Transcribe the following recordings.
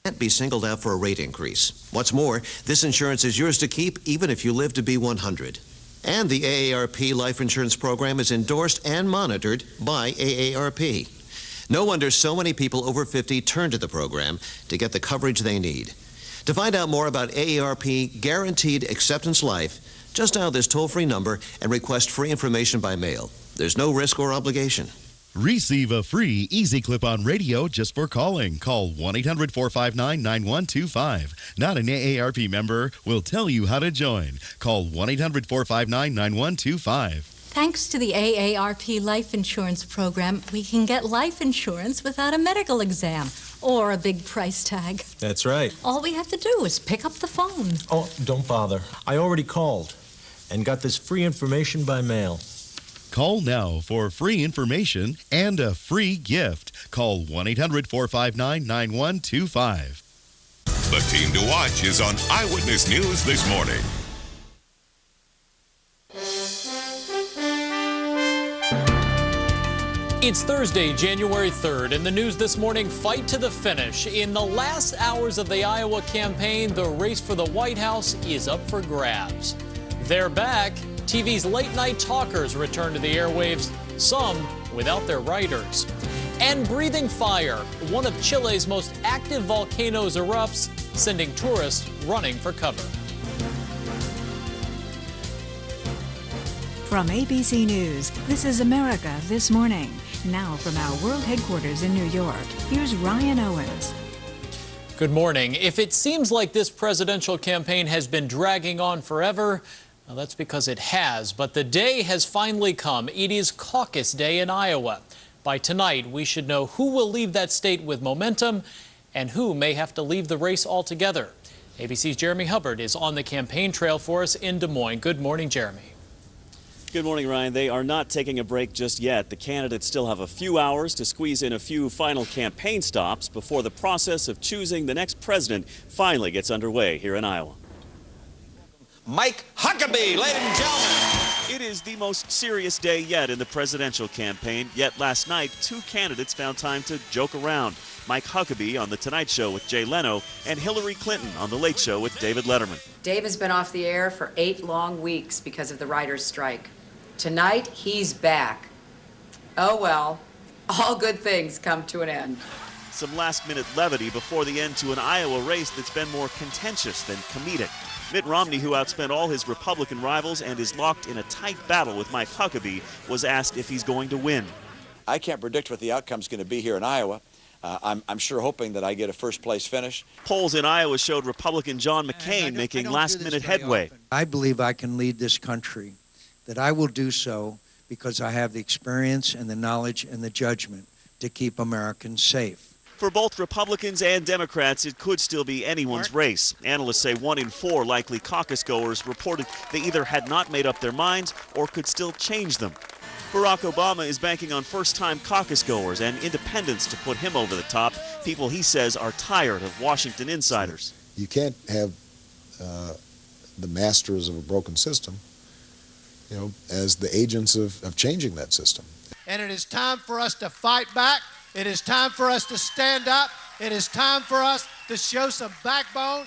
can't be singled out for a rate increase. What's more, this insurance is yours to keep even if you live to be 100. And the AARP life insurance program is endorsed and monitored by AARP. No wonder so many people over 50 turn to the program to get the coverage they need. To find out more about AARP Guaranteed Acceptance Life, just dial this toll-free number and request free information by mail. There's no risk or obligation. Receive a free Easy Clip-On radio just for calling. Call 1-800-459-9125. Not an AARP member will tell you how to join. Call 1-800-459-9125. Thanks to the AARP life insurance program, we can get life insurance without a medical exam or a big price tag. That's right. All we have to do is pick up the phone. Oh, don't bother. I already called and got this free information by mail. Call now for free information and a free gift. Call 1-800-459-9125. The team to watch is on Eyewitness News this morning. It's Thursday, January 3rd, and the news this morning, fight to the finish. In the last hours of the Iowa campaign, the race for the White House is up for grabs. They're back. TV's late-night talkers return to the airwaves, some without their writers. And breathing fire, one of Chile's most active volcanoes erupts, sending tourists running for cover. From ABC News, this is America This Morning. Now from our world headquarters in New York, here's Ryan Owens. Good morning. If it seems like this presidential campaign has been dragging on forever, well, that's because it has. But the day has finally come. It is Caucus Day in Iowa. By tonight, we should know who will leave that state with momentum and who may have to leave the race altogether. ABC's Jeremy Hubbard is on the campaign trail for us in Des Moines. Good morning, Jeremy. Good morning, Ryan. They are not taking a break just yet. The candidates still have a few hours to squeeze in a few final campaign stops before the process of choosing the next president finally gets underway here in Iowa. Mike Huckabee, ladies and gentlemen. It is the most serious day yet in the presidential campaign, yet last night, two candidates found time to joke around. Mike Huckabee on The Tonight Show with Jay Leno and Hillary Clinton on The Late Show with David Letterman. Dave has been off the air for 8 long weeks because of the writers' strike. Tonight, he's back. Oh well, all good things come to an end. Some last-minute levity before the end to an Iowa race that's been more contentious than comedic. Mitt Romney, who outspent all his Republican rivals and is locked in a tight battle with Mike Huckabee, was asked if he's going to win. I can't predict what the outcome's going to be here in Iowa. I'm sure hoping that I get a first-place finish. Polls in Iowa showed Republican John McCain making last-minute headway. I believe I can lead this country, that I will do so because I have the experience and the knowledge and the judgment to keep Americans safe. For both Republicans and Democrats, it could still be anyone's race. Analysts say 1 in 4 likely caucus goers reported they either had not made up their minds or could still change them. Barack Obama is banking on first-time caucus goers and independents to put him over the top, people he says are tired of Washington insiders. You can't have the masters of a broken system, as the agents of changing that system. And it is time for us to fight back. It is time for us to stand up. It is time for us to show some backbone.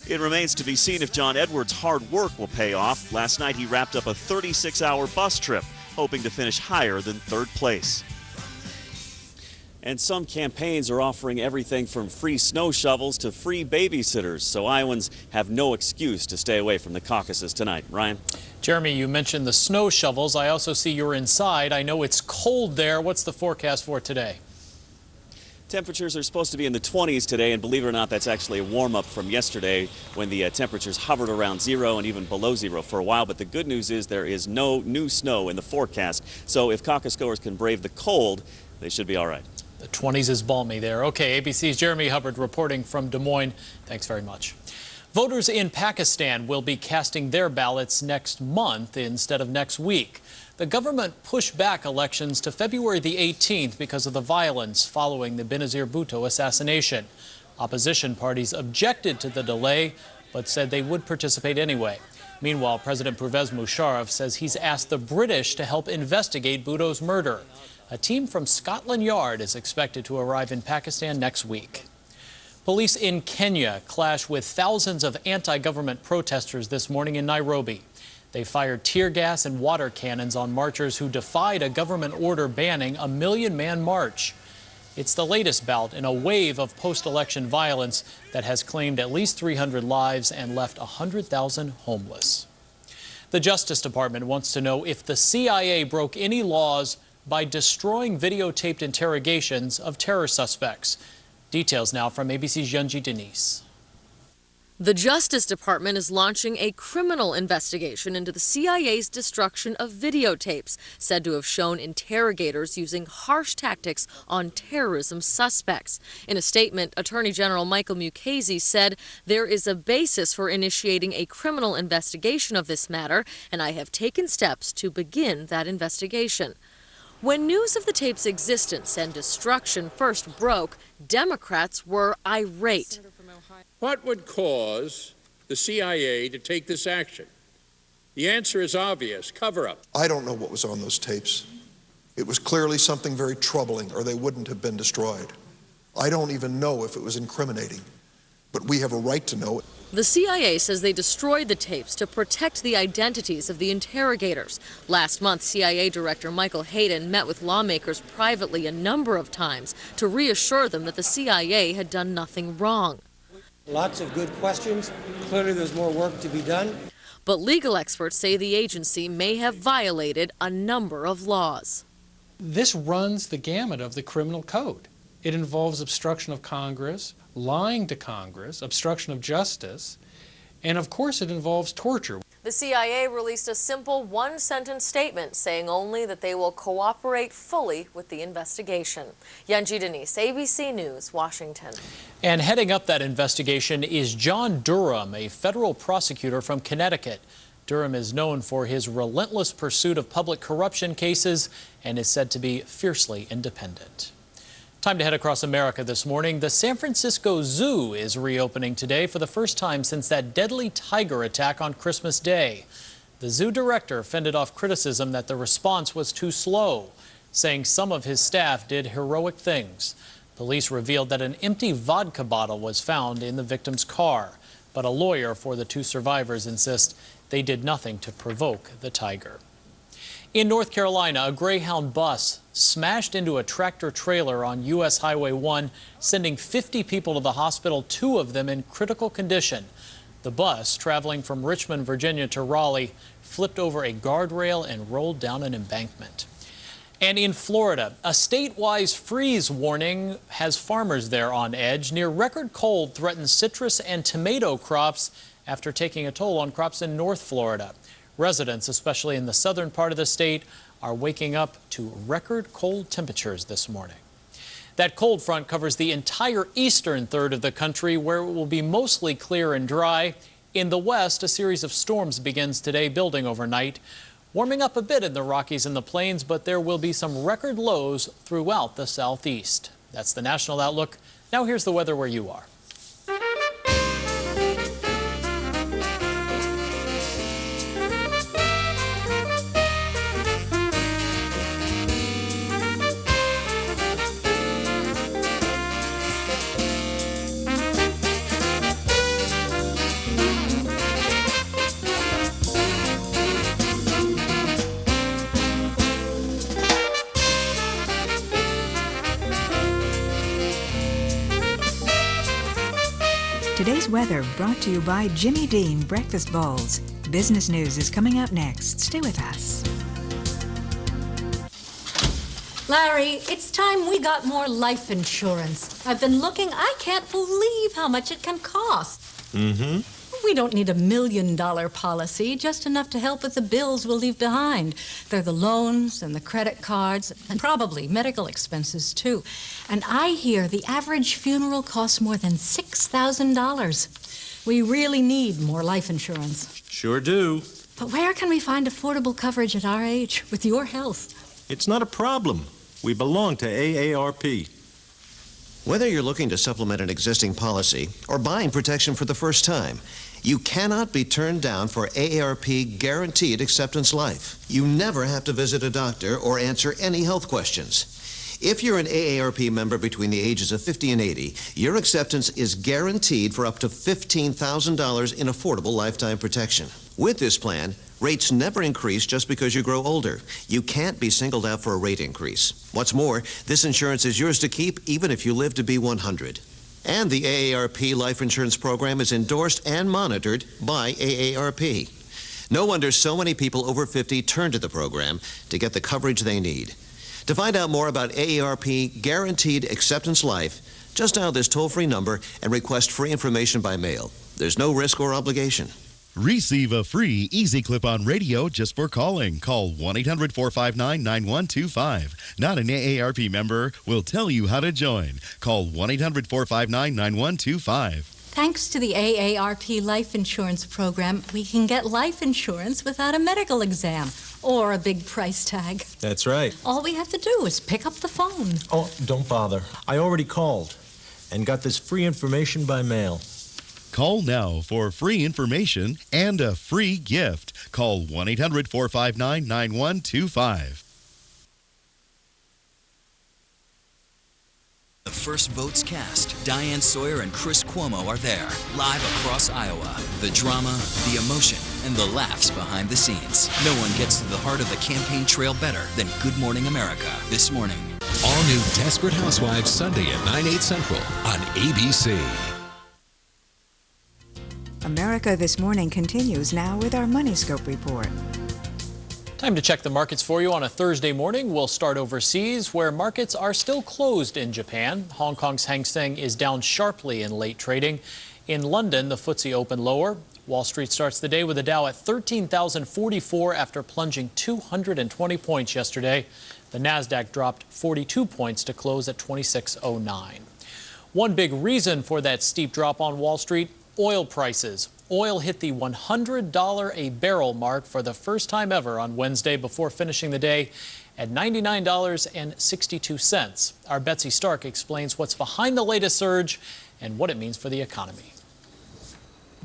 It remains to be seen if John Edwards' hard work will pay off. Last night he wrapped up a 36-hour bus trip, hoping to finish higher than 3rd place. And some campaigns are offering everything from free snow shovels to free babysitters, so Iowans have no excuse to stay away from the caucuses tonight. Ryan? Jeremy, you mentioned the snow shovels. I also see you're inside. I know it's cold there. What's the forecast for today? Temperatures are supposed to be in the 20s today, and believe it or not, that's actually a warm-up from yesterday when the temperatures hovered around 0 and even below 0 for a while. But the good news is there is no new snow in the forecast. So if caucus goers can brave the cold, they should be all right. The 20s is balmy there. Okay, ABC's Jeremy Hubbard reporting from Des Moines. Thanks very much. Voters in Pakistan will be casting their ballots next month instead of next week. The government pushed back elections to February the 18th because of the violence following the Benazir Bhutto assassination. Opposition parties objected to the delay, but said they would participate anyway. Meanwhile, President Pervez Musharraf says he's asked the British to help investigate Bhutto's murder. A team from Scotland Yard is expected to arrive in Pakistan next week. Police in Kenya clash with thousands of anti-government protesters this morning in Nairobi. They fired tear gas and water cannons on marchers who defied a government order banning a million-man march. It's the latest bout in a wave of post-election violence that has claimed at least 300 lives and left 100,000 homeless. The Justice Department wants to know if the CIA broke any laws by destroying videotaped interrogations of terror suspects. Details now from ABC's Yunji Denise. The Justice Department is launching a criminal investigation into the CIA's destruction of videotapes said to have shown interrogators using harsh tactics on terrorism suspects. In a statement, Attorney General Michael Mukasey said there is a basis for initiating a criminal investigation of this matter, and I have taken steps to begin that investigation. When news of the tape's existence and destruction first broke, Democrats were irate. What would cause the CIA to take this action? The answer is obvious: cover-up. I don't know what was on those tapes. It was clearly something very troubling, or they wouldn't have been destroyed. I don't even know if it was incriminating, but we have a right to know it. The CIA says they destroyed the tapes to protect the identities of the interrogators. Last month, CIA Director Michael Hayden met with lawmakers privately a number of times to reassure them that the CIA had done nothing wrong. Lots of good questions. Clearly, there's more work to be done. But legal experts say the agency may have violated a number of laws. This runs the gamut of the criminal code. It involves obstruction of Congress, lying to Congress, obstruction of justice, and of course it involves torture. The CIA released a simple one-sentence statement saying only that they will cooperate fully with the investigation. Yunji Denise, ABC News, Washington. And heading up that investigation is John Durham, a federal prosecutor from Connecticut. Durham is known for his relentless pursuit of public corruption cases and is said to be fiercely independent. Time to head across America this morning. The San Francisco Zoo is reopening today for the first time since that deadly tiger attack on Christmas Day. The zoo director fended off criticism that the response was too slow, saying some of his staff did heroic things. Police revealed that an empty vodka bottle was found in the victim's car, but a lawyer for the two survivors insists they did nothing to provoke the tiger. In North Carolina, a Greyhound bus smashed into a tractor trailer on U.S. Highway 1, sending 50 people to the hospital, 2 of them in critical condition. The bus, traveling from Richmond, Virginia to Raleigh, flipped over a guardrail and rolled down an embankment. And in Florida, a statewide freeze warning has farmers there on edge. Near record cold threatens citrus and tomato crops after taking a toll on crops in North Florida. Residents, especially in the southern part of the state, are waking up to record cold temperatures this morning. That cold front covers the entire eastern third of the country, where it will be mostly clear and dry. In the west, a series of storms begins today, building overnight. Warming up a bit in the Rockies and the Plains, but there will be some record lows throughout the southeast. That's the national outlook. Now here's the weather where you are. Today's weather brought to you by Jimmy Dean Breakfast Bowls. Business news is coming up next. Stay with us. Larry, it's time we got more life insurance. I've been looking. I can't believe how much it can cost. Mm-hmm. We don't need $1 million policy, just enough to help with the bills we'll leave behind. They're the loans and the credit cards and probably medical expenses, too. And I hear the average funeral costs more than $6,000. We really need more life insurance. Sure do. But where can we find affordable coverage at our age with your health? It's not a problem. We belong to AARP. Whether you're looking to supplement an existing policy or buying protection for the first time, you cannot be turned down for AARP Guaranteed Acceptance Life. You never have to visit a doctor or answer any health questions. If you're an AARP member between the ages of 50 and 80, your acceptance is guaranteed for up to $15,000 in affordable lifetime protection. With this plan, rates never increase just because you grow older. You can't be singled out for a rate increase. What's more, this insurance is yours to keep even if you live to be 100. And the AARP life insurance program is endorsed and monitored by AARP. No wonder so many people over 50 turn to the program to get the coverage they need. To find out more about AARP Guaranteed Acceptance Life, just dial this toll-free number and request free information by mail. There's no risk or obligation. Receive a free Easy Clip-On radio just for calling. Call 1-800-459-9125. Not an AARP member will tell you how to join. Call 1-800-459-9125. Thanks to the AARP life insurance program, we can get life insurance without a medical exam or a big price tag. That's right. All we have to do is pick up the phone. Oh, don't bother. I already called and got this free information by mail. Call now for free information and a free gift. Call 1-800-459-9125. The first votes cast. Diane Sawyer and Chris Cuomo are there, live across Iowa. The drama, the emotion, and the laughs behind the scenes. No one gets to the heart of the campaign trail better than Good Morning America this morning. All new Desperate Housewives Sunday at 9/8 Central on ABC. America This Morning continues now with our Money Scope report. Time to check the markets for you on a Thursday morning. We'll start overseas, where markets are still closed in Japan. Hong Kong's Hang Seng is down sharply in late trading. In London, the FTSE opened lower. Wall Street starts the day with the Dow at 13,044 after plunging 220 points yesterday. The Nasdaq dropped 42 points to close at 2609. One big reason for that steep drop on Wall Street: oil prices. Oil hit the $100 a barrel mark for the first time ever on Wednesday before finishing the day at $99.62. Our Betsy Stark explains what's behind the latest surge and what it means for the economy.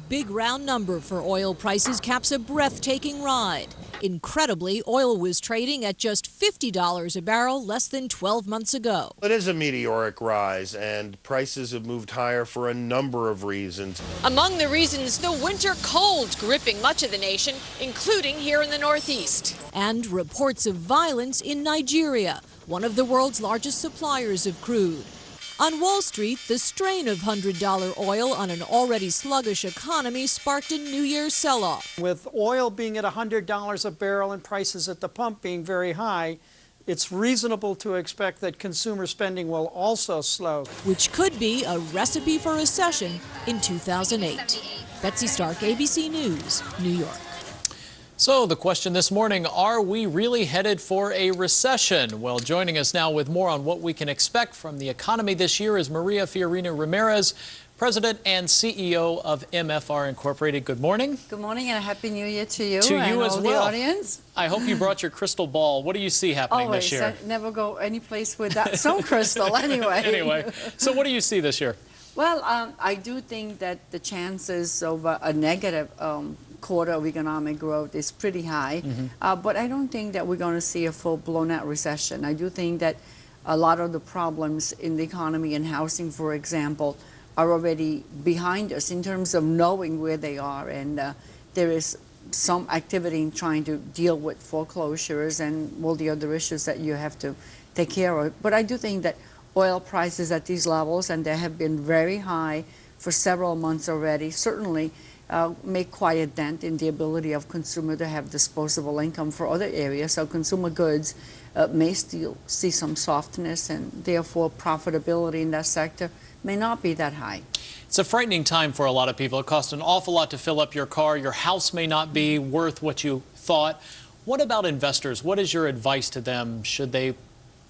Big round number for oil prices caps a breathtaking ride. Incredibly, oil was trading at just $50 a barrel less than 12 months ago. It is a meteoric rise, and prices have moved higher for a number of reasons. Among the reasons, the winter cold gripping much of the nation, including here in the Northeast. And reports of violence in Nigeria, one of the world's largest suppliers of crude. On Wall Street, the strain of $100 oil on an already sluggish economy sparked a New Year's sell-off. With oil being at $100 a barrel and prices at the pump being very high, it's reasonable to expect that consumer spending will also slow. Which could be a recipe for recession in 2008. Betsy Stark, ABC News, New York. So the question this morning, are we really headed for a recession? Well, joining us now with more on what we can expect from the economy this year is Maria Fiorini Ramirez, President and CEO of MFR Incorporated. Good morning. Good morning and a Happy New Year to you and as all well. The audience. I hope you brought your crystal ball. What do you see happening this year? I never go any place without some crystal anyway. Anyway, so what do you see this year? Well, I do think that the chances of a negative quarter of economic growth is pretty high, but I don't think that we're going to see a full-blown out recession. I do think that a lot of the problems in the economy and housing, for example, are already behind us in terms of knowing where they are, and there is some activity in trying to deal with foreclosures and all the other issues that you have to take care of. But I do think that oil prices at these levels, and they have been very high for several months already, certainly make quite a dent in the ability of consumer to have disposable income for other areas. So consumer goods may still see some softness, and therefore profitability in that sector may not be that high. It's a frightening time for a lot of people. It costs an awful lot to fill up your car. Your house may not be worth what you thought. What about investors? What is your advice to them? Should they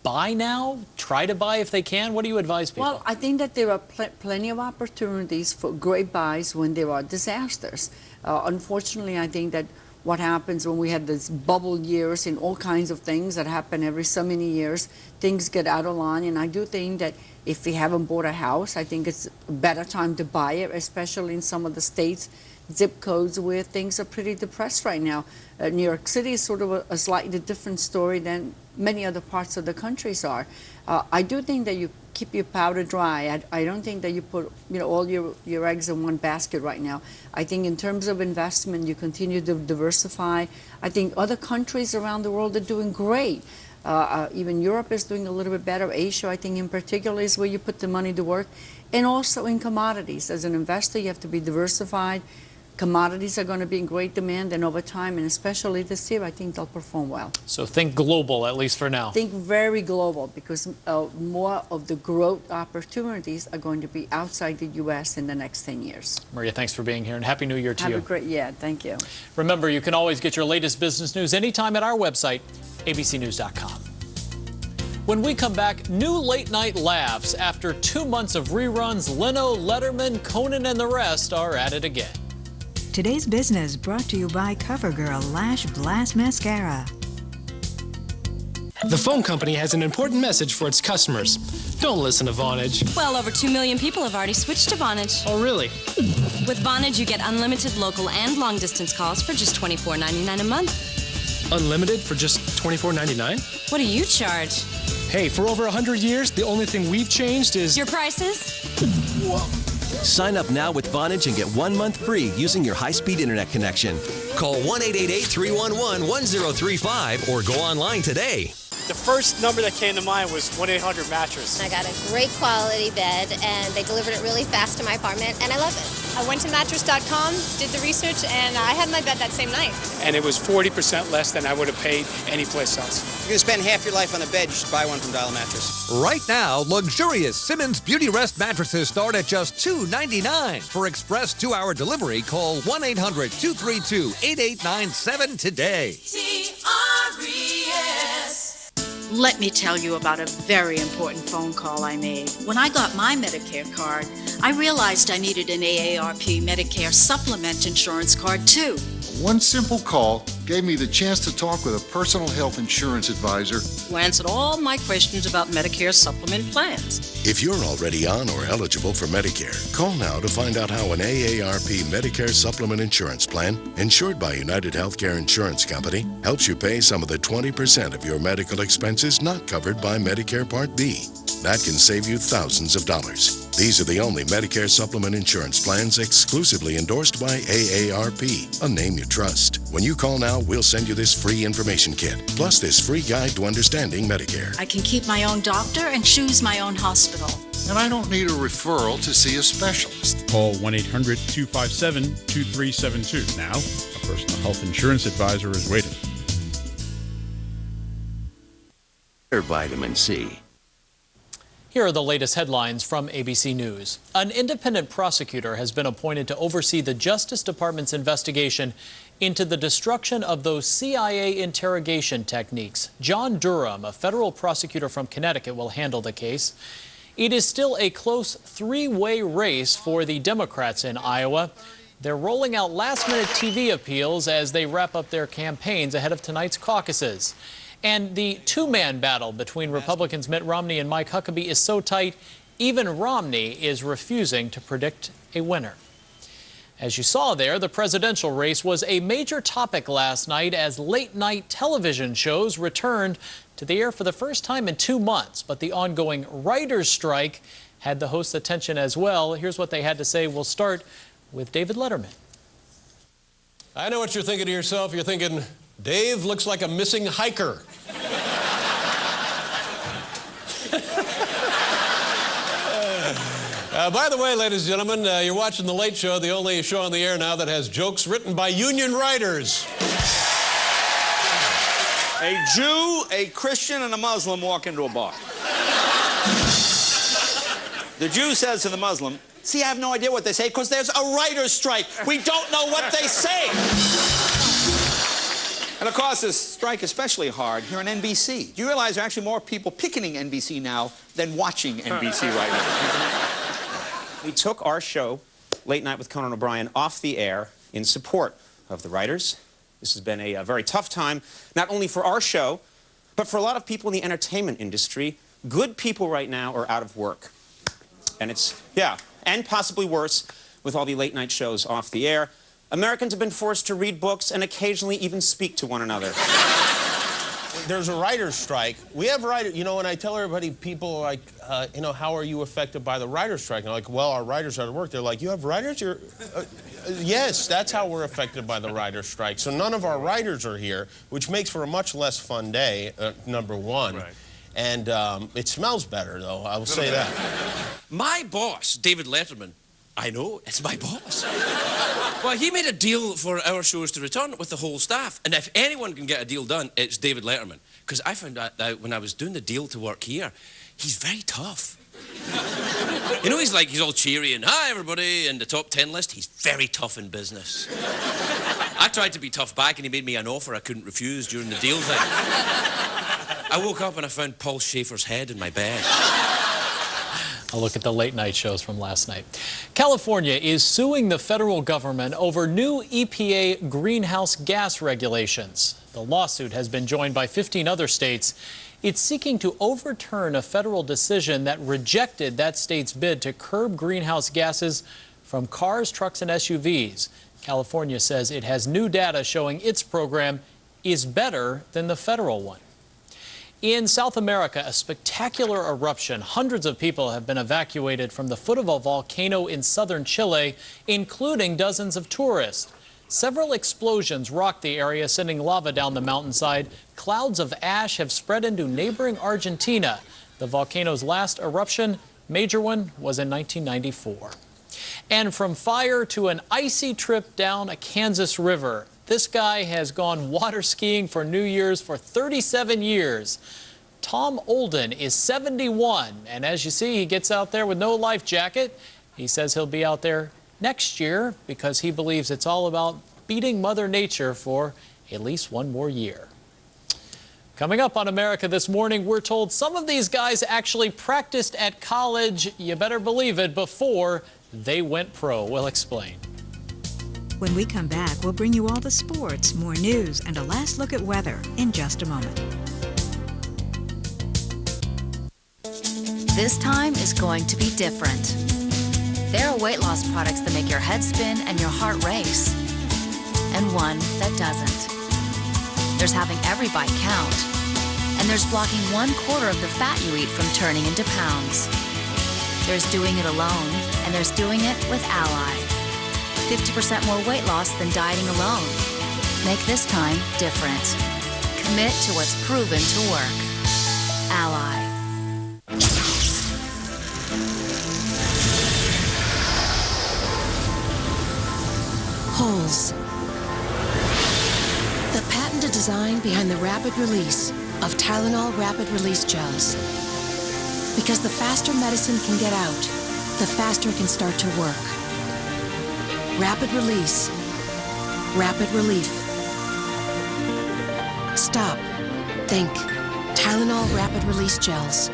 buy now? Try to buy if they can? What do you advise people? Well, I think that there are plenty of opportunities for great buys when there are disasters. Unfortunately, I think that what happens when we have these bubble years in all kinds of things that happen every so many years, things get out of line. And I do think that if you haven't bought a house, I think it's a better time to buy it, especially in some of the states zip codes where things are pretty depressed right now. New York City is sort of a slightly different story than many other parts of the countries are. I do think that you keep your powder dry. I don't think that you put all your eggs in one basket right now. I think in terms of investment, you continue to diversify. I think other countries around the world are doing great. Even Europe is doing a little bit better. Asia, I think in particular, is where you put the money to work. And also in commodities. As an investor, you have to be diversified. Commodities are going to be in great demand, and over time, and especially this year, I think they'll perform well. So think global, at least for now. Think very global, because more of the growth opportunities are going to be outside the U.S. in the next 10 years. Maria, thanks for being here, and Happy New Year to you. Have a great year. Thank you. Remember, you can always get your latest business news anytime at our website, abcnews.com. When we come back, new late-night laughs. After 2 months of reruns, Leno, Letterman, Conan, and the rest are at it again. Today's business brought to you by CoverGirl Lash Blast Mascara. The phone company has an important message for its customers. Don't listen to Vonage. Well, over 2 million people have already switched to Vonage. Oh, really? With Vonage, you get unlimited local and long-distance calls for just $24.99 a month. Unlimited for just $24.99? What do you charge? Hey, for over 100 years, the only thing we've changed is... Your prices? Whoa. Sign up now with Vonage and get 1 month free using your high-speed internet connection. Call 1-888-311-1035 or go online today. The first number that came to mind was 1-800-Mattress. I got a great quality bed, and they delivered it really fast to my apartment, and I love it. I went to mattress.com, did the research, and I had my bed that same night. And it was 40% less than I would have paid anyplace else. You're going to spend half your life on a bed, just buy one from Dial Mattress. Right now, luxurious Simmons Beauty Rest mattresses start at just $2.99. For express 2-hour delivery, call 1-800-232-8897 today. TRES. Let me tell you about a very important phone call I made. When I got my Medicare card, I realized I needed an AARP Medicare Supplement insurance card too. One simple call gave me the chance to talk with a personal health insurance advisor who answered all my questions about Medicare supplement plans. If you're already on or eligible for Medicare, call now to find out how an AARP Medicare supplement insurance plan, insured by United Healthcare Insurance Company, helps you pay some of the 20% of your medical expenses not covered by Medicare Part B. That can save you thousands of dollars. These are the only Medicare supplement insurance plans exclusively endorsed by AARP, a name you trust. When you call now, we'll send you this free information kit, plus this free guide to understanding Medicare. I can keep my own doctor and choose my own hospital. and I don't need a referral to see a specialist. Call 1-800-257-2372. Now, a personal health insurance advisor is waiting. Vitamin C. Here are the latest headlines from ABC News. An independent prosecutor has been appointed to oversee the Justice Department's investigation into the destruction of those CIA interrogation techniques. John Durham, a federal prosecutor from Connecticut, will handle the case. It is still a close three-way race for the Democrats in Iowa. They're rolling out last-minute TV appeals as they wrap up their campaigns ahead of tonight's caucuses. And the two-man battle between Republicans Mitt Romney and Mike Huckabee is so tight, even Romney is refusing to predict a winner. As you saw there, the presidential race was a major topic last night as late-night television shows returned to the air for the first time in 2 months. But the ongoing writers' strike had the host's attention as well. Here's what they had to say. We'll start with David Letterman. I know what you're thinking to yourself. You're thinking, Dave looks like a missing hiker. By the way, ladies and gentlemen, you're watching The Late Show, the only show on the air now that has jokes written by union writers. A Jew, a Christian, and a Muslim walk into a bar. The Jew says to the Muslim, "See, I have no idea what they say because there's a writer's strike. We don't know what they say." And of course, this strike is especially hard here on NBC. Do you realize there are actually more people picketing NBC now than watching NBC right now? We took our show, Late Night with Conan O'Brien, off the air in support of the writers. This has been a very tough time, not only for our show, but for a lot of people in the entertainment industry. Good people right now are out of work. And it's, yeah, and possibly worse with all the late night shows off the air. Americans have been forced to read books and occasionally even speak to one another. There's a writer's strike. We have writers, you know, when I tell everybody, people are like, you know, how are you affected by the writer's strike? And I'm like, well, our writers are at work. They're like, you have writers? Yes, that's how we're affected by the writer's strike. So none of our writers are here, which makes for a much less fun day, number one. Right. And it smells better, though, I will say that. My boss, David Letterman, I know, it's my boss. Well, he made a deal for our shows to return with the whole staff. And if anyone can get a deal done, it's David Letterman. Because I found out that when I was doing the deal to work here, he's very tough. You know, he's all cheery and, hi, everybody, in the top 10 list. He's very tough in business. I tried to be tough back, and he made me an offer I couldn't refuse during the deal thing. I woke up and I found Paul Schaefer's head in my bed. A look at the late night shows from last night. California is suing the federal government over new EPA greenhouse gas regulations. The lawsuit has been joined by 15 other states. It's seeking to overturn a federal decision that rejected that state's bid to curb greenhouse gases from cars, trucks, and SUVs. California says it has new data showing its program is better than the federal one. In South America, a spectacular eruption. Hundreds of people have been evacuated from the foot of a volcano in southern Chile, including dozens of tourists. Several explosions rocked the area, sending lava down the mountainside. Clouds of ash have spread into neighboring Argentina. The volcano's last eruption, major one, was in 1994. And from fire to an icy trip down a Kansas river. This guy has gone water skiing for New Year's for 37 years. Tom Olden is 71, and as you see, he gets out there with no life jacket. He says he'll be out there next year because he believes it's all about beating Mother Nature for at least one more year. Coming up on America This Morning, we're told some of these guys actually practiced at college, you better believe it, before they went pro. We'll explain. When we come back, we'll bring you all the sports, more news, and a last look at weather in just a moment. This time is going to be different. There are weight loss products that make your head spin and your heart race, and one that doesn't. There's having every bite count, and there's blocking 1/4 of the fat you eat from turning into pounds. There's doing it alone, and there's doing it with Ally. 50% more weight loss than dieting alone. Make this time different. Commit to what's proven to work. Ally. Holes. The patented design behind the rapid release of Tylenol Rapid Release Gels. Because the faster medicine can get out, the faster it can start to work. Rapid release. Rapid relief. Stop. Think. Tylenol Rapid Release Gels.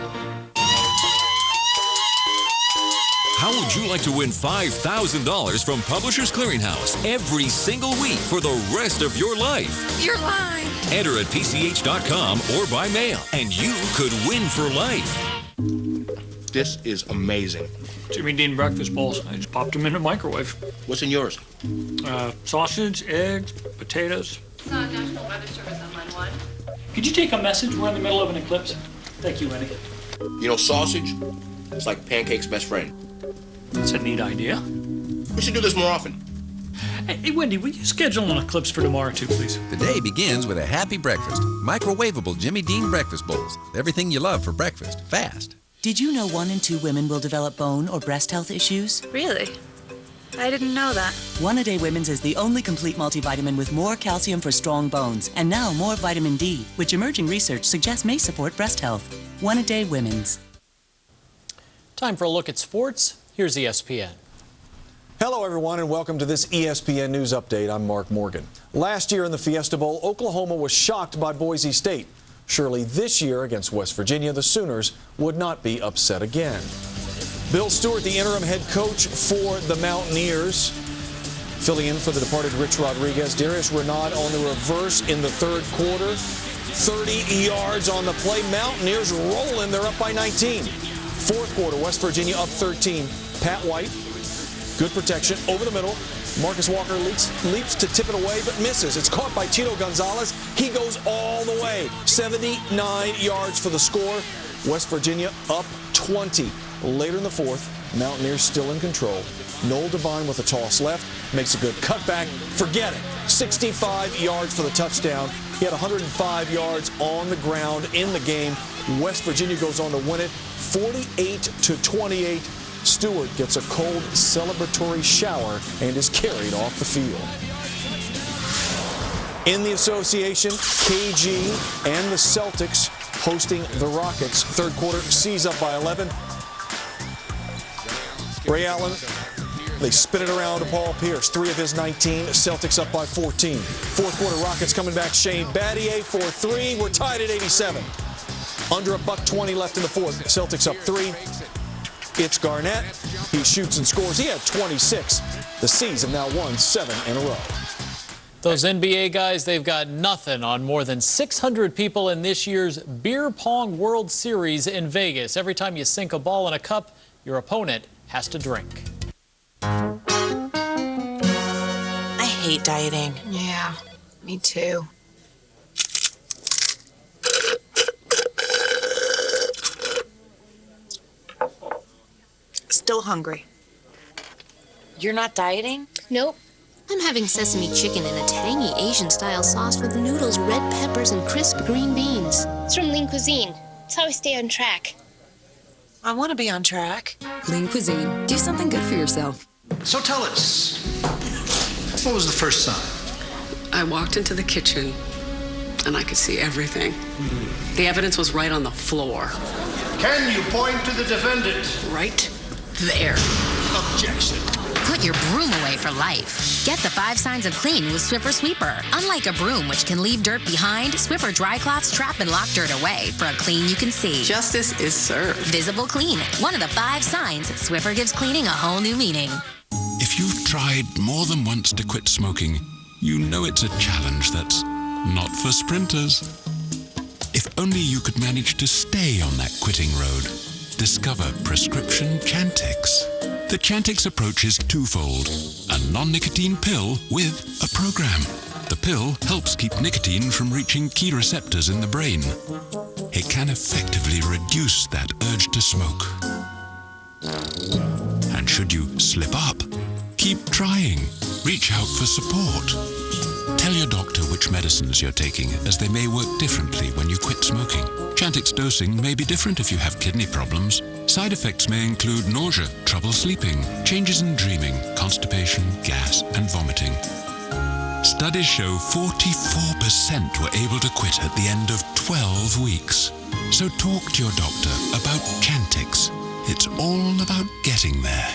How would you like to win $5,000 from Publishers Clearinghouse every single week for the rest of your life? You're lying. Enter at PCH.com or by mail, and you could win for life. This is amazing. Jimmy Dean breakfast bowls. I just popped them in the microwave. What's in yours? Sausage, eggs, potatoes. National Weather Service on line 1. Could you take a message? We're in the middle of an eclipse. Thank you, Wendy. You know, sausage is like pancake's best friend. That's a neat idea. We should do this more often. Hey, Wendy, will you schedule an eclipse for tomorrow, too, please? The day begins with a happy breakfast. Microwavable Jimmy Dean breakfast bowls. Everything you love for breakfast, fast. Did you know 1 in 2 women will develop bone or breast health issues? Really? I didn't know that. One A Day Women's is the only complete multivitamin with more calcium for strong bones, and now more vitamin D, which emerging research suggests may support breast health. One A Day Women's. Time for a look at sports. Here's ESPN. Hello, everyone, and welcome to this ESPN News Update. I'm Mark Morgan. Last year in the Fiesta Bowl, Oklahoma was shocked by Boise State. Surely this year against West Virginia, the Sooners would not be upset again. Bill Stewart, the interim head coach for the Mountaineers, filling in for the departed Rich Rodriguez. Darius Renaud on the reverse in the third quarter. 30 yards on the play. Mountaineers rolling. They're up by 19. Fourth quarter, West Virginia up 13. Pat White, good protection over the middle. Marcus Walker leaps to tip it away, but misses. It's caught by Tito Gonzalez. He goes all the way. 79 yards for the score. West Virginia up 20. Later in the fourth, Mountaineers still in control. Noel Devine with a toss left, makes a good cutback. Forget it. 65 yards for the touchdown. He had 105 yards on the ground in the game. West Virginia goes on to win it 48-28. Stewart gets a cold celebratory shower and is carried off the field. In the association, KG and the Celtics hosting the Rockets. Third quarter, C's up by 11. Ray Allen, they spin it around to Paul Pierce. 3 of his 19. Celtics up by 14. Fourth quarter, Rockets coming back. Shane Battier for 3. We're tied at 87. Under $1:20 left in the fourth. Celtics up 3. It's Garnett. He shoots and scores. He had 26. The C's have now won 7 in a row. Those NBA guys, they've got nothing on more than 600 people in this year's Beer Pong World Series in Vegas. Every time you sink a ball in a cup, your opponent has to drink. I hate dieting. Yeah, me too. Still hungry. You're not dieting? Nope. I'm having sesame chicken in a tangy Asian-style sauce with noodles, red peppers, and crisp green beans. It's from Lean Cuisine. It's how I stay on track. I want to be on track. Lean Cuisine. Do something good for yourself. So tell us, what was the first sign? I walked into the kitchen, and I could see everything. The evidence was right on the floor. Can you point to the defendant? Right there. Objection. Put your broom away for life. Get the 5 signs of clean with Swiffer Sweeper. Unlike a broom, which can leave dirt behind, Swiffer dry cloths trap and lock dirt away for a clean you can see. Justice is served. Visible clean. One of the 5 signs. Swiffer gives cleaning a whole new meaning. If you've tried more than once to quit smoking, you know it's a challenge that's not for sprinters. If only you could manage to stay on that quitting road. Discover prescription Chantix. The Chantix approach is twofold. A non-nicotine pill with a program. The pill helps keep nicotine from reaching key receptors in the brain. It can effectively reduce that urge to smoke. And should you slip up, keep trying. Reach out for support. Tell your doctor which medicines you're taking, as they may work differently when you quit smoking. Chantix dosing may be different if you have kidney problems. Side effects may include nausea, trouble sleeping, changes in dreaming, constipation, gas, and vomiting. Studies show 44% were able to quit at the end of 12 weeks. So talk to your doctor about Chantix. It's all about getting there.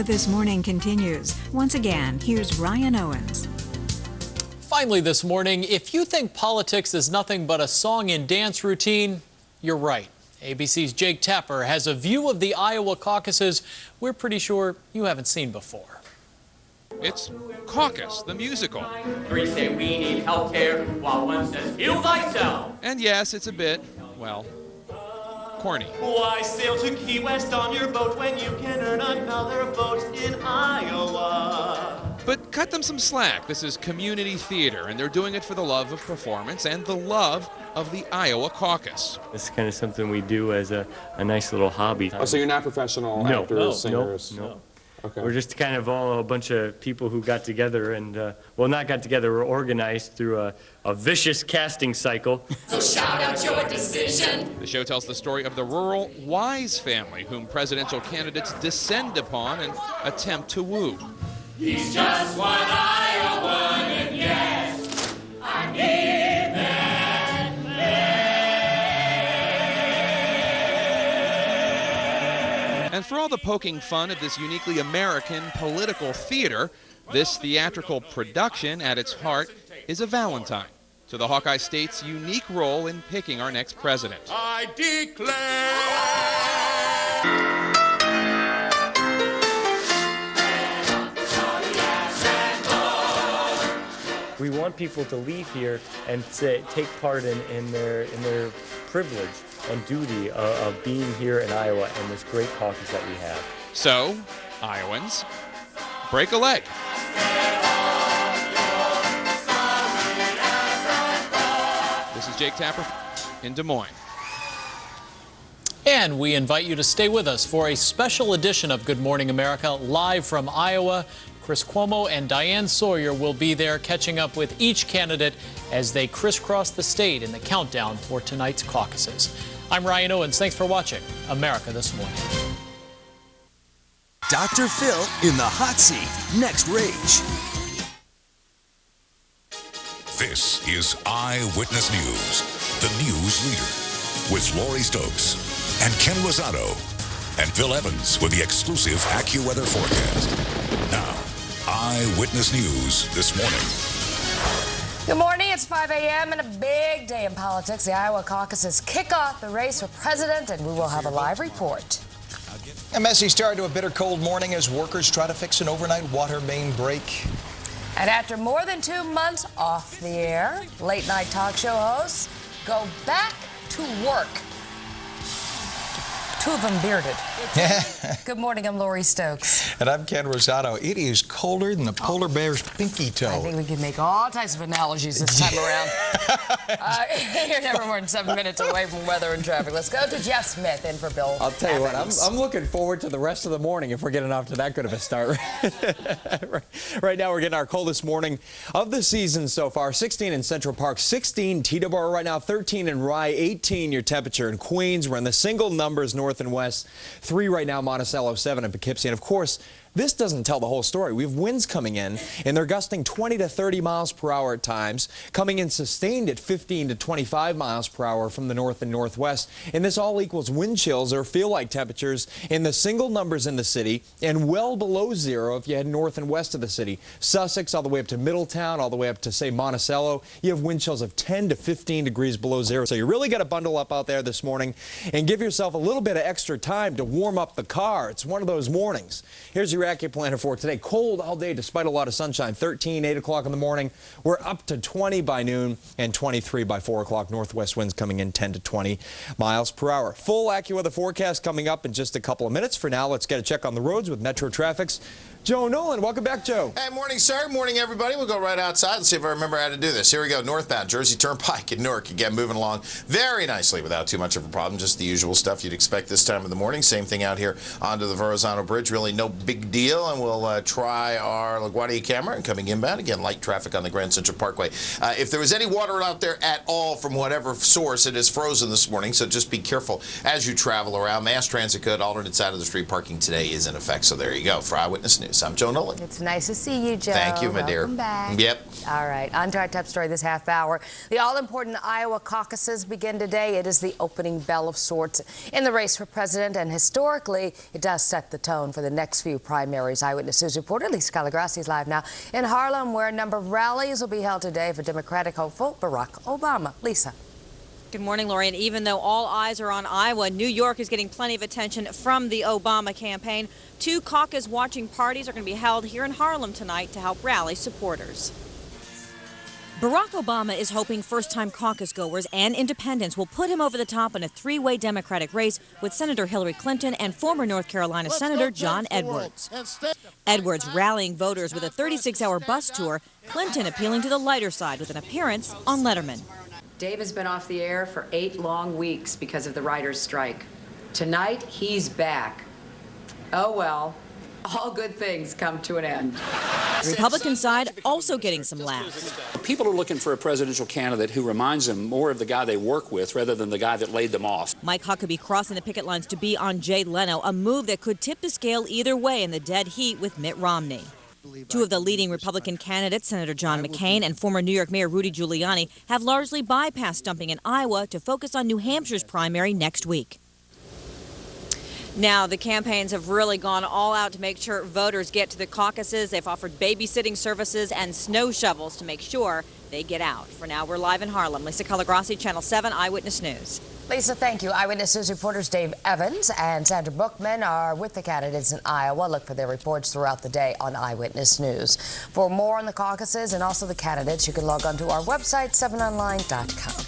This Morning continues. Once again, here's Ryan Owens. Finally this morning, if you think politics is nothing but a song and dance routine, you're right. ABC's Jake Tapper has a view of the Iowa caucuses we're pretty sure you haven't seen before. It's Caucus, the musical. 3 say we need health care, while 1 says heal thyself. And yes, it's a bit, well, corny. Why sail to Key West on your boat when you can earn another vote in Iowa? But cut them some slack. This is community theater, and they're doing it for the love of performance and the love of the Iowa caucus. This is kind of something we do as a nice little hobby. Oh, so you're not professional actors, singers? No. Okay. We're just kind of all a bunch of people who got together and, well, not got together, we're organized through a vicious casting cycle. So shout out your decision. The show tells the story of the rural Wise family, whom presidential candidates descend upon and attempt to woo. He's just one Iowan, and yes, I need that man. And for all the poking fun at this uniquely American political theater, this theatrical production at its heart is a Valentine to the Hawkeye State's unique role in picking our next president. I declare. We want people to leave here and take part in their privilege and duty of being here in Iowa and this great caucus that we have. So, Iowans, break a leg. This is Jake Tapper in Des Moines. And we invite you to stay with us for a special edition of Good Morning America, live from Iowa. Chris Cuomo and Diane Sawyer will be there catching up with each candidate as they crisscross the state in the countdown for tonight's caucuses. I'm Ryan Owens. Thanks for watching America This Morning. Dr. Phil in the hot seat. Next Rage. This is Eyewitness News, the news leader, with Lori Stokes and Ken Rosato, and Phil Evans with the exclusive AccuWeather forecast. Now, Eyewitness News this morning. Good morning. It's 5 a.m. and a big day in politics. The Iowa caucuses kick off the race for president, and we will have a live report. A messy start to a bitter cold morning as workers try to fix an overnight water main break. And after more than 2 months off the air, late-night talk show hosts go back to work. 2 of them bearded. Good morning, I'm Lori Stokes. And I'm Ken Rosato. It is colder than the polar bear's pinky toe. I think we can make all types of analogies this time around. You're never more than 7 minutes away from weather and traffic. Let's go to Jeff Smith in for Bill I'll tell you Evans. what, I'm looking forward to the rest of the morning if we're getting off to that good of a start. Right now we're getting our coldest morning of the season so far. 16 in Central Park, 16 Teterboro right now, 13 in Rye, 18 your temperature in Queens. We're in the single numbers north and west. 3 right now, Monticello, 7 in Poughkeepsie. And of course, this doesn't tell the whole story. We have winds coming in, and they're gusting 20 to 30 miles per hour at times, coming in sustained at 15 to 25 miles per hour from the north and northwest. And this all equals wind chills or feel-like temperatures in the single numbers in the city and well below 0 if you head north and west of the city. Sussex all the way up to Middletown, all the way up to, say, Monticello. You have wind chills of 10 to 15 degrees below 0. So you really got to bundle up out there this morning and give yourself a little bit of extra time to warm up the car. It's one of those mornings. Here's your AccuPlanner for today. Cold all day despite a lot of sunshine. 13, 8 o'clock in the morning. We're up to 20 by noon and 23 by 4 o'clock. Northwest winds coming in 10 to 20 miles per hour. Full AccuWeather forecast coming up in just a couple of minutes. For now, let's get a check on the roads with Metro Traffic's Joe Nolan. Welcome back, Joe. Hey, morning, sir. Morning, everybody. We'll go right outside and see if I remember how to do this. Here we go. Northbound Jersey Turnpike in Newark. Again, moving along very nicely without too much of a problem. Just the usual stuff you'd expect this time of the morning. Same thing out here onto the Verrazano Bridge. Really no big deal. And we'll try our LaGuardia camera and coming inbound. Again, light traffic on the Grand Central Parkway. If there was any water out there at all from whatever source, it is frozen this morning. So just be careful as you travel around. Mass transit good. Alternate side of the street parking today is in effect. So there you go. For Eyewitness News, I'm Joe Nolan. It's nice to see you, Joe. Thank you, my dear. Welcome back. Yep. All right, on to our top story this half hour. The all-important Iowa caucuses begin today. It is the opening bell of sorts in the race for president, and historically, it does set the tone for the next few primaries. Eyewitness News reporter Lisa Colagrossi is live now in Harlem, where a number of rallies will be held today for Democratic hopeful Barack Obama. Lisa. Good morning, Lori. And even though all eyes are on Iowa, New York is getting plenty of attention from the Obama campaign. 2 caucus watching parties are going to be held here in Harlem tonight to help rally supporters. Barack Obama is hoping first-time caucus goers and independents will put him over the top in a 3-way Democratic race with Senator Hillary Clinton and former North Carolina Senator John Edwards. Edwards rallying voters with a 36-hour bus tour, Clinton appealing to the lighter side with an appearance on Letterman. Dave has been off the air for 8 long weeks because of the writers' strike. Tonight, he's back. Oh, well, All good things come to an end. The Republican side also getting some laughs. People are looking for a presidential candidate who reminds them more of the guy they work with rather than the guy that laid them off. Mike Huckabee crossing the picket lines to be on Jay Leno, a move that could tip the scale either way in the dead heat with Mitt Romney. Two of the leading Republican candidates, Senator John McCain and former New York Mayor Rudy Giuliani, have largely bypassed stumping in Iowa to focus on New Hampshire's primary next week. Now, the campaigns have really gone all out to make sure voters get to the caucuses. They've offered babysitting services and snow shovels to make sure they get out. For now, we're live in Harlem. Lisa Colagrossi, Channel 7 Eyewitness News. Lisa, thank you. Eyewitness News reporters Dave Evans and Sandra Bookman are with the candidates in Iowa. Look for their reports throughout the day on Eyewitness News. For more on the caucuses and also the candidates, you can log on to our website, 7online.com.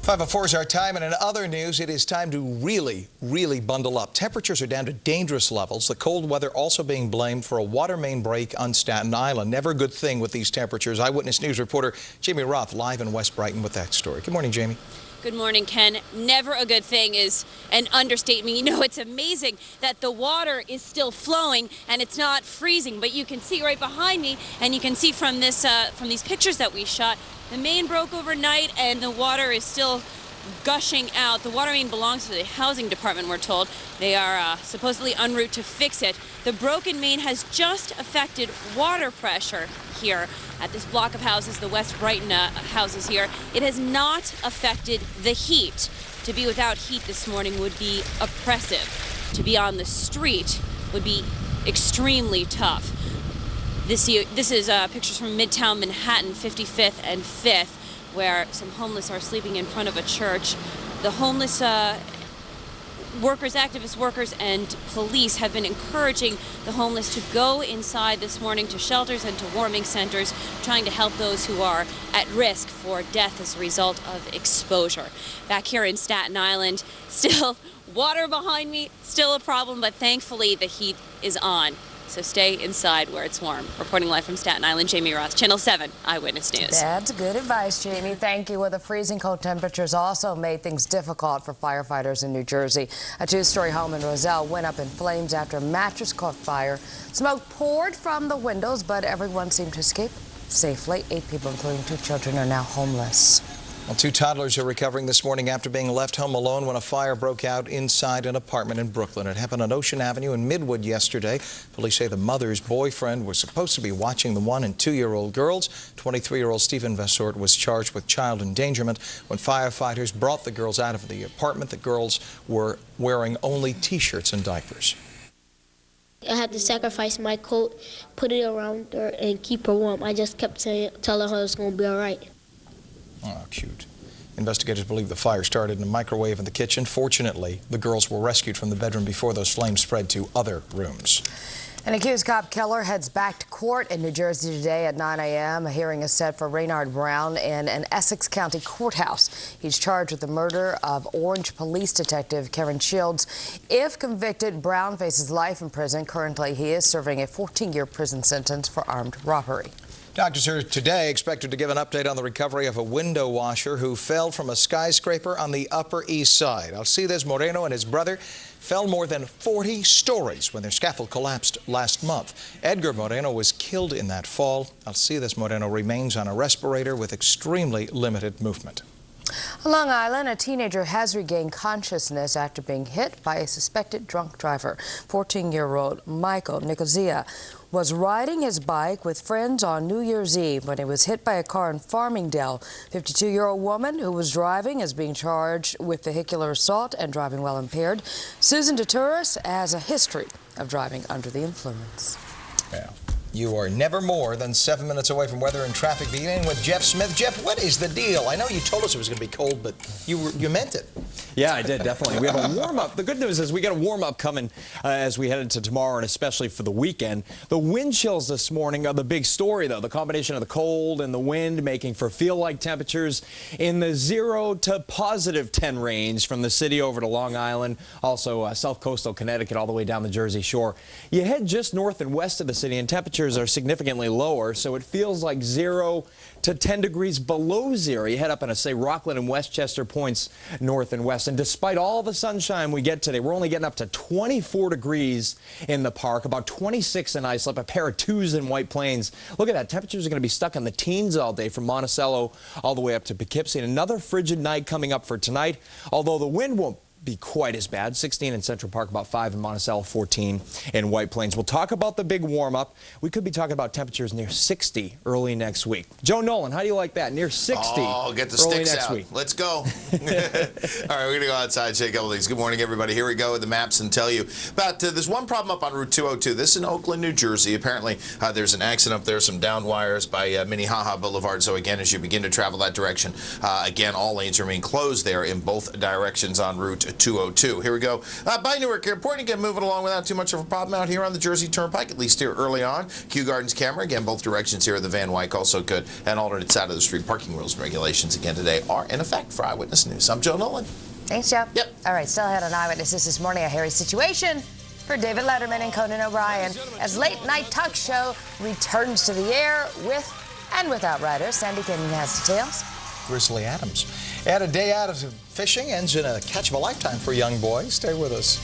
5:04 is our time, and in other news, it is time to really bundle up. Temperatures are down to dangerous levels. The cold weather also being blamed for a water main break on Staten Island. Never a good thing with these temperatures. Eyewitness News reporter Jamie Roth live in West Brighton with that story. Good morning, Jamie. Good morning, Ken. Never a good thing is an understatement. You know, it's amazing that the water is still flowing and it's not freezing, but you can see right behind me, and you can see from this from these pictures that we shot, the main broke overnight and the water is still gushing out. The water main belongs to the housing department, we're told. They are supposedly en route to fix it. The broken main has just affected water pressure here at this block of houses, the West Brighton houses here. It has not affected the heat. To be without heat this morning would be oppressive. To be on the street would be extremely tough. This is pictures from Midtown Manhattan, 55th and 5th, where some homeless are sleeping in front of a church. The homeless workers, activist workers, and police have been encouraging the homeless to go inside this morning to shelters and to warming centers, trying to help those who are at risk for death as a result of exposure. Back here in Staten Island, still water behind me, still a problem, but thankfully the heat is on. So stay inside where it's warm. Reporting live from Staten Island, Jamie Roth, Channel 7 Eyewitness News. That's good advice, Jamie. Thank you. Well, the freezing cold temperatures also made things difficult for firefighters in New Jersey. A two-story home in Roselle went up in flames after a mattress caught fire. Smoke poured from the windows, but everyone seemed to escape safely. 8 people, including 2 children, are now homeless. Well, 2 toddlers are recovering this morning after being left home alone when a fire broke out inside an apartment in Brooklyn. It happened on Ocean Avenue in Midwood yesterday. Police say the mother's boyfriend was supposed to be watching the 1- and 2-year-old girls. 23-year-old Stephen Vessort was charged with child endangerment. When firefighters brought the girls out of the apartment, the girls were wearing only T-shirts and diapers. I had to sacrifice my coat, put it around her, and keep her warm. I just kept telling her it's going to be all right. Oh, cute. Investigators believe the fire started in a microwave in the kitchen. Fortunately, the girls were rescued from the bedroom before those flames spread to other rooms. An accused cop killer heads back to court in New Jersey today at 9 a.m. A hearing is set for Raynard Brown in an Essex County courthouse. He's charged with the murder of Orange Police Detective Karen Shields. If convicted, Brown faces life in prison. Currently, he is serving a 14-year prison sentence for armed robbery. Doctors are today expected to give an update on the recovery of a window washer who fell from a skyscraper on the Upper East Side. Alcides Moreno and his brother fell more than 40 stories when their scaffold collapsed last month. Edgar Moreno was killed in that fall. Alcides Moreno remains on a respirator with extremely limited movement. On Long Island, a teenager has regained consciousness after being hit by a suspected drunk driver. 14-year-old Michael Nicosia was riding his bike with friends on New Year's Eve when he was hit by a car in Farmingdale. 52-year-old woman who was driving is being charged with vehicular assault and driving while impaired. Susan DeTouris has a history of driving under the influence. Yeah. You are never more than 7 minutes away from weather and traffic, beginning with Jeff Smith. Jeff, what is the deal? I know you told us it was going to be cold, but you meant it. Yeah, I did, definitely. We have a warm-up. The good news is we got a warm-up coming as we head into tomorrow, and especially for the weekend. The wind chills this morning are the big story, though. The combination of the cold and the wind making for feel-like temperatures in the 0 to positive 10 range from the city over to Long Island, also south coastal Connecticut all the way down the Jersey Shore. You head just north and west of the city, and temperatures temperatures are significantly lower, so it feels like 0 to 10 degrees below zero. You head up into, say, Rockland and Westchester points north and west. And despite all the sunshine we get today, we're only getting up to 24 degrees in the park, about 26 in Islip, a pair of 2s in White Plains. Look at that. Temperatures are going to be stuck in the teens all day from Monticello all the way up to Poughkeepsie. And another frigid night coming up for tonight, although the wind won't be quite as bad. 16 in Central Park, about 5 in Monticello, 14 in White Plains. We'll talk about the big warm-up. We could be talking about temperatures near 60 early next week. Joe Nolan, how do you like that? Near 60 Oh, get the early sticks next out. week. Let's go. All right, we're going to go outside, shake a couple things. Good morning, everybody. Here we go with the maps and tell you about there's one problem up on Route 202. This is in Oakland, New Jersey. Apparently, there's an accident up there, some downed wires by Minnehaha Boulevard. So, again, as you begin to travel that direction, again, all lanes remain closed there in both directions on Route 202. Here we go. By Newark Airport, again, moving along without too much of a problem out here on the Jersey Turnpike, at least here early on. Kew Gardens camera, again, both directions here of the Van Wyck, also good. And alternate side of the street parking rules and regulations, again, today are in effect for Eyewitness News. I'm Joe Nolan. Thanks, Joe. Yep. All right, still ahead on Eyewitnesses this morning, a hairy situation for David Letterman and Conan O'Brien as late-night talk show returns to the air with and without riders. Sandy Kinnan has details. Grizzly Adams. And a day out of fishing ends in a catch of a lifetime for a young boy. Stay with us.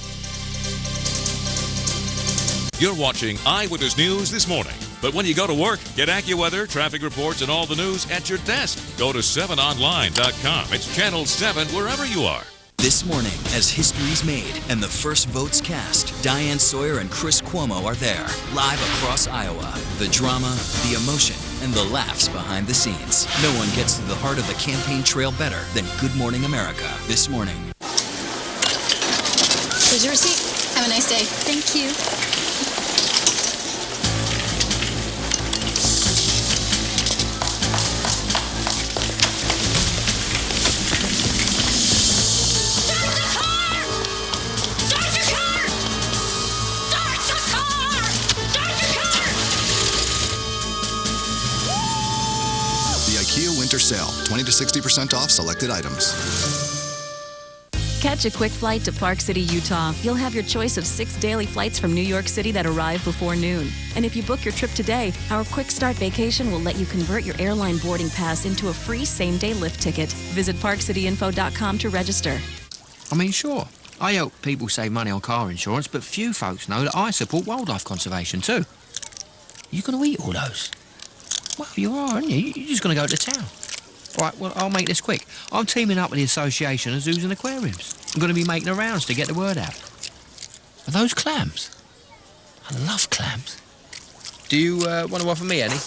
You're watching Eyewitness News this morning. But when you go to work, get AccuWeather, traffic reports, and all the news at your desk. Go to 7online.com. It's Channel 7 wherever you are. This morning, as history's made and the first votes cast, Diane Sawyer and Chris Cuomo are there, live across Iowa. The drama, the emotion, and the laughs behind the scenes. No one gets to the heart of the campaign trail better than Good Morning America. This morning. Here's your receipt. Have a nice day. Thank you. Sale, 20 to 60% off selected items. Catch a quick flight to Park City, Utah. You'll have your choice of 6 daily flights from New York City that arrive before noon. And if you book your trip today, our Quick Start vacation will let you convert your airline boarding pass into a free same-day lift ticket. Visit parkcityinfo.com to register. I mean, sure, I help people save money on car insurance, but few folks know that I support wildlife conservation too. You going to eat all those? Well, you are, aren't you? You're just going to go to town. All right, well, I'll make this quick. I'm teaming up with the Association of Zoos and Aquariums. I'm going to be making the rounds to get the word out. Are those clams? I love clams. Do you want to offer me any?